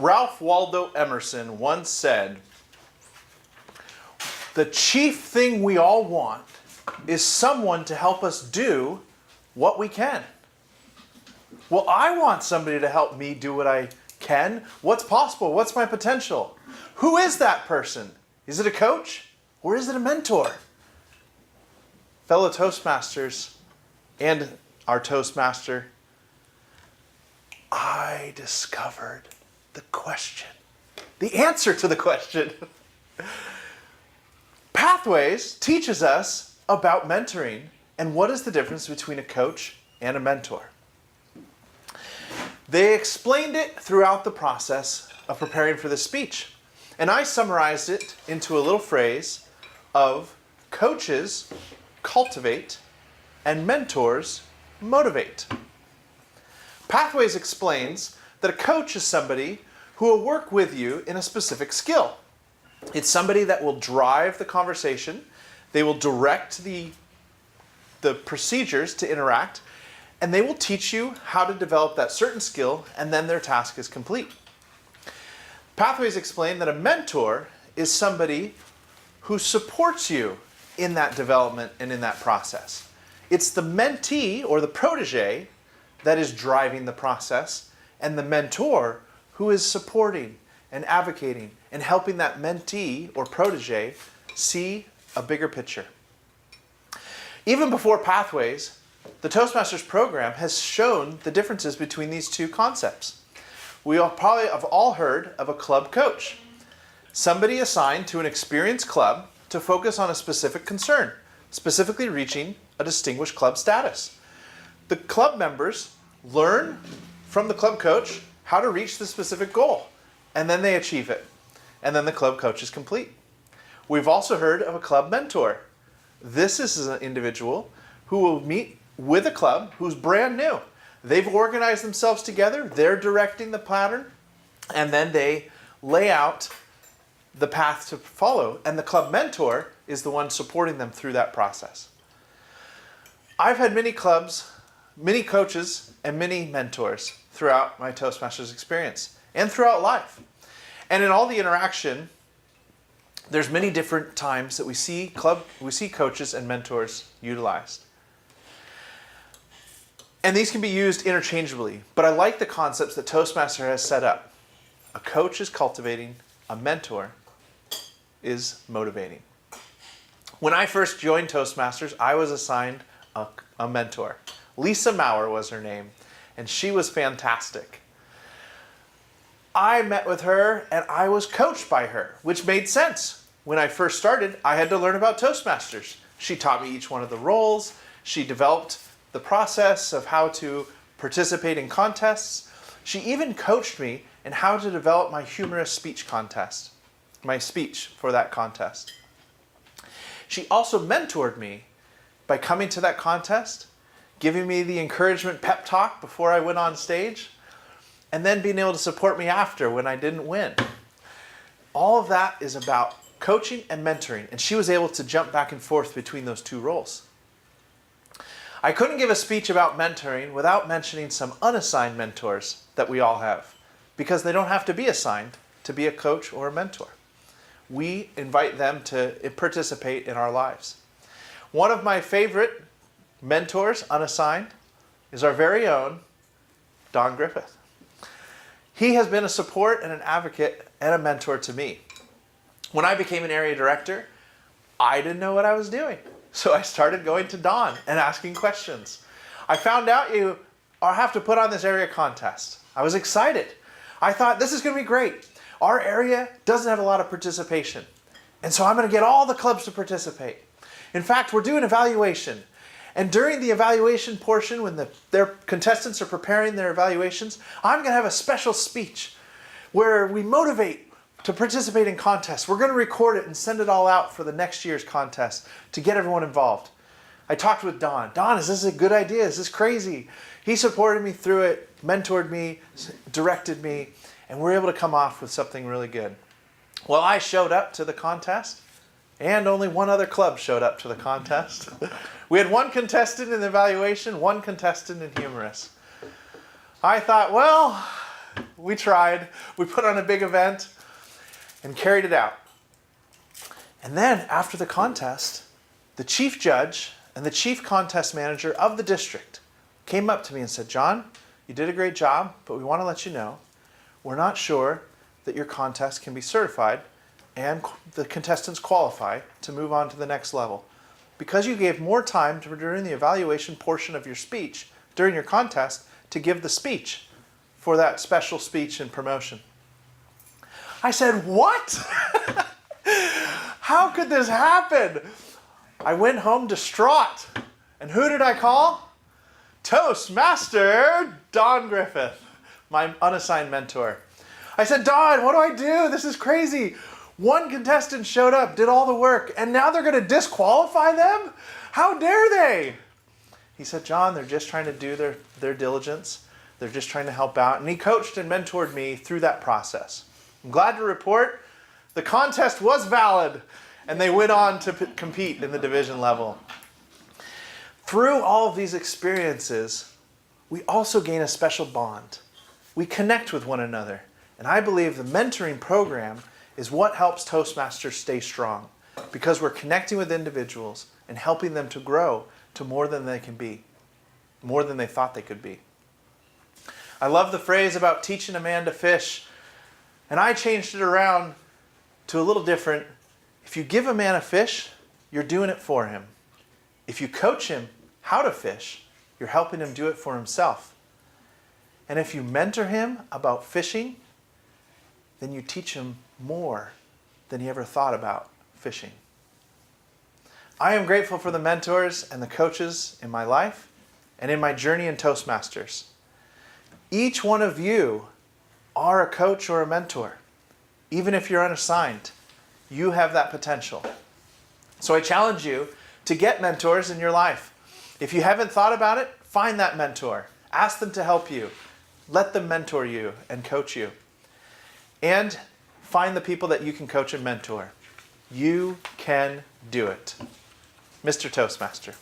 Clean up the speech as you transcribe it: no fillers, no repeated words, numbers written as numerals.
Ralph Waldo Emerson once said, "The chief thing we all want is someone to help us do what we can." Well, I want somebody to help me do what I can. What's possible? What's my potential? Who is that person? Is it a coach or is it a mentor? Fellow Toastmasters and our Toastmaster, I discovered the question, the answer to the question. Pathways teaches us about mentoring and what is the difference between a coach and a mentor. They explained it throughout the process of preparing for this speech. And I summarized it into a little phrase of coaches cultivate and mentors motivate. Pathways explains that a coach is somebody who will work with you in a specific skill. It's somebody that will drive the conversation. They will direct the procedures to interact, and they will teach you how to develop that certain skill, and then their task is complete. Pathways explain that a mentor is somebody who supports you in that development and in that process. It's the mentee or the protege that is driving the process, and the mentor who is supporting and advocating and helping that mentee or protege see a bigger picture. Even before Pathways, the Toastmasters program has shown the differences between these two concepts. We probably have all heard of a club coach, somebody assigned to an experienced club to focus on a specific concern, specifically reaching a distinguished club status. The club members learn from the club coach how to reach the specific goal, and then they achieve it, and then the club coach is complete. We've also heard of a club mentor. This is an individual who will meet with a club who's brand new. They've organized themselves together, they're directing the pattern, and then they lay out the path to follow, and the club mentor is the one supporting them through that process. I've had many clubs, many coaches, and many mentors throughout my Toastmasters experience and throughout life. And in all the interaction, there's many different times that we see coaches and mentors utilized. And these can be used interchangeably, but I like the concepts that Toastmaster has set up. A coach is cultivating, a mentor is motivating. When I first joined Toastmasters, I was assigned a mentor. Lisa Maurer was her name, and she was fantastic. I met with her and I was coached by her, which made sense. When I first started, I had to learn about Toastmasters. She taught me each one of the roles. She developed the process of how to participate in contests. She even coached me in how to develop my humorous speech contest, my speech for that contest. She also mentored me by coming to that contest, giving me the encouragement pep talk before I went on stage, and then being able to support me after when I didn't win. All of that is about coaching and mentoring, and she was able to jump back and forth between those two roles. I couldn't give a speech about mentoring without mentioning some unassigned mentors that we all have, because they don't have to be assigned to be a coach or a mentor. We invite them to participate in our lives. One of my favorite mentors, unassigned, is our very own Don Griffith. He has been a support and an advocate and a mentor to me. When I became an area director, I didn't know what I was doing. So I started going to Don and asking questions. I found out you have to put on this area contest. I was excited. I thought, this is going to be great. Our area doesn't have a lot of participation. And so I'm going to get all the clubs to participate. In fact, we're doing evaluation. And during the evaluation portion, when their contestants are preparing their evaluations, I'm going to have a special speech where we motivate to participate in contests. We're going to record it and send it all out for the next year's contest to get everyone involved. I talked with Don. Don, is this a good idea? Is this crazy? He supported me through it, mentored me, directed me, and we're able to come off with something really good. Well, I showed up to the contest, and only one other club showed up to the contest. We had one contestant in the evaluation, one contestant in humorous. I thought, well, We tried. We put on a big event and carried it out. And then after the contest, the chief judge and the chief contest manager of the district came up to me and said, John, you did a great job, but we want to let you know we're not sure that your contest can be certified and the contestants qualify to move on to the next level. Because you gave more time during the evaluation portion of your speech during your contest to give the speech for that special speech and promotion. I said, what? How could this happen? I went home distraught. And who did I call? Toastmaster Don Griffith, my unassigned mentor. I said, Don, what do I do? This is crazy. One contestant showed up, did all the work, and now they're going to disqualify them? How dare they? He said, John, they're just trying to do their diligence. They're just trying to help out. And he coached and mentored me through that process. I'm glad to report the contest was valid, and they went on to compete in the division level. Through all of these experiences, we also gain a special bond. We connect with one another. And I believe the mentoring program is what helps Toastmasters stay strong, because we're connecting with individuals and helping them to grow to more than they can be, more than they thought they could be. I love the phrase about teaching a man to fish, and I changed it around to a little different. If you give a man a fish, you're doing it for him. If you coach him how to fish, you're helping him do it for himself. And if you mentor him about fishing, then you teach him more than he ever thought about fishing. I am grateful for the mentors and the coaches in my life and in my journey in Toastmasters. Each one of you are a coach or a mentor. Even if you're unassigned, you have that potential. So I challenge you to get mentors in your life. If you haven't thought about it, find that mentor. Ask them to help you. Let them mentor you and coach you. And find the people that you can coach and mentor. You can do it. Mr. Toastmaster.